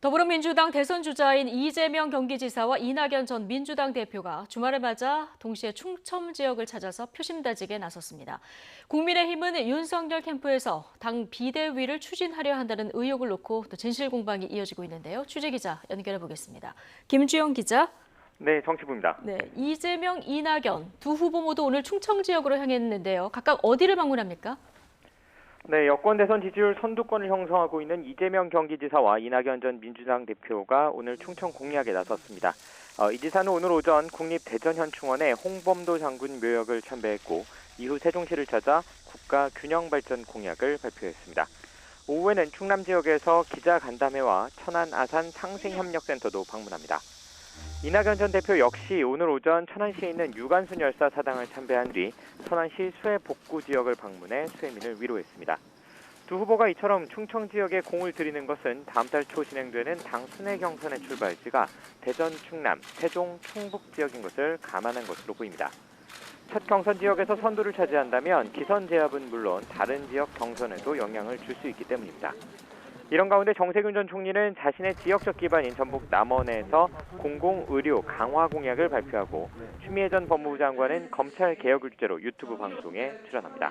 더불어민주당 대선 주자인 이재명 경기지사와 이낙연 전 민주당 대표가 주말을 맞아 동시에 충청 지역을 찾아서 표심다지게 나섰습니다. 국민의힘은 윤석열 캠프에서 당 비대위를 추진하려 한다는 의혹을 놓고 또 진실 공방이 이어지고 있는데요. 취재 기자 연결해 보겠습니다. 김주영 기자. 네, 정치부입니다. 네, 이재명, 이낙연 두 후보 모두 오늘 충청 지역으로 향했는데요. 각각 어디를 방문합니까? 네, 여권 대선 지지율 선두권을 형성하고 있는 이재명 경기지사와 이낙연 전 민주당 대표가 오늘 충청 공략에 나섰습니다. 이 지사는 오늘 오전 국립대전현충원에 홍범도 장군 묘역을 참배했고 이후 세종시를 찾아 국가균형발전 공약을 발표했습니다. 오후에는 충남 지역에서 기자간담회와 천안 아산 상생협력센터도 방문합니다. 이낙연 전 대표 역시 오늘 오전 천안시에 있는 유관순 열사 사당을 참배한 뒤 천안시 수해 복구 지역을 방문해 수해민을 위로했습니다. 두 후보가 이처럼 충청 지역에 공을 들이는 것은 다음 달 초 진행되는 당 순회 경선의 출발지가 대전, 충남, 세종, 충북 지역인 것을 감안한 것으로 보입니다. 첫 경선 지역에서 선두를 차지한다면 기선 제압은 물론 다른 지역 경선에도 영향을 줄 수 있기 때문입니다. 이런 가운데 정세균 전 총리는 자신의 지역적 기반인 전북 남원에서 공공의료 강화 공약을 발표하고 추미애 전 법무부 장관은 검찰 개혁을 주제로 유튜브 방송에 출연합니다.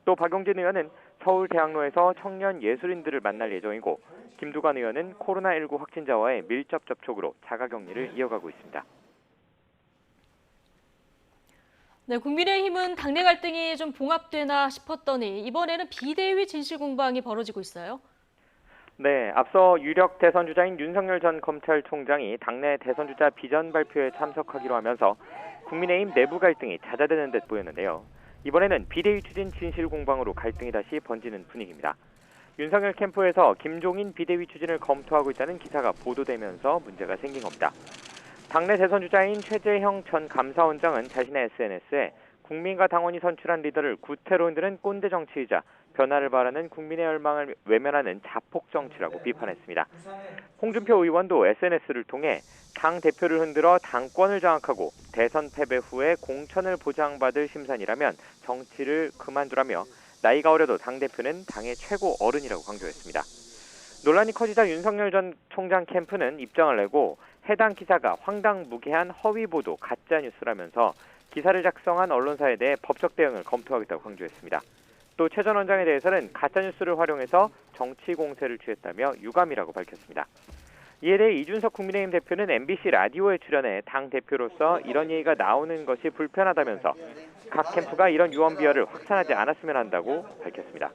또 박용진 의원은 서울 대학로에서 청년 예술인들을 만날 예정이고 김두관 의원은 코로나19 확진자와의 밀접 접촉으로 자가격리를 이어가고 있습니다. 네, 국민의힘은 당내 갈등이 좀 봉합되나 싶었더니 이번에는 비대위 진실 공방이 벌어지고 있어요. 네, 앞서 유력 대선 주자인 윤석열 전 검찰총장이 당내 대선 주자 비전 발표에 참석하기로 하면서 국민의힘 내부 갈등이 잦아드는 듯 보였는데요. 이번에는 비대위 추진 진실 공방으로 갈등이 다시 번지는 분위기입니다. 윤석열 캠프에서 김종인 비대위 추진을 검토하고 있다는 기사가 보도되면서 문제가 생긴 겁니다. 당내 대선 주자인 최재형 전 감사원장은 자신의 SNS에 국민과 당원이 선출한 리더를 구태로 흔드는 꼰대 정치이자 변화를 바라는 국민의 열망을 외면하는 자폭 정치라고 비판했습니다. 홍준표 의원도 SNS를 통해 당 대표를 흔들어 당권을 장악하고 대선 패배 후에 공천을 보장받을 심산이라면 정치를 그만두라며 나이가 어려도 당 대표는 당의 최고 어른이라고 강조했습니다. 논란이 커지자 윤석열 전 총장 캠프는 입장을 내고 해당 기사가 황당무계한 허위보도 가짜뉴스라면서 기사를 작성한 언론사에 대해 법적 대응을 검토하겠다고 강조했습니다. 또 최 전 원장에 대해서는 가짜뉴스를 활용해서 정치 공세를 취했다며 유감이라고 밝혔습니다. 이에 대해 이준석 국민의힘 대표는 MBC 라디오에 출연해 당 대표로서 이런 얘기가 나오는 것이 불편하다면서 각 캠프가 이런 유언 비어를 확산하지 않았으면 한다고 밝혔습니다.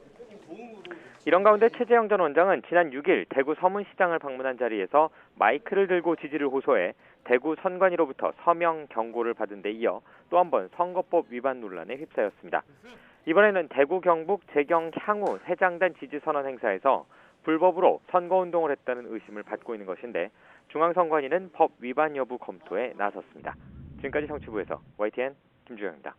이런 가운데 최재형 전 원장은 지난 6일 대구 서문시장을 방문한 자리에서 마이크를 들고 지지를 호소해 대구 선관위로부터 서명 경고를 받은 데 이어 또 한 번 선거법 위반 논란에 휩싸였습니다. 이번에는 대구 경북 재경 향후 새장단 지지선언 행사에서 불법으로 선거운동을 했다는 의심을 받고 있는 것인데 중앙선관위는 법 위반 여부 검토에 나섰습니다. 지금까지 정치부에서 YTN 김주영입니다.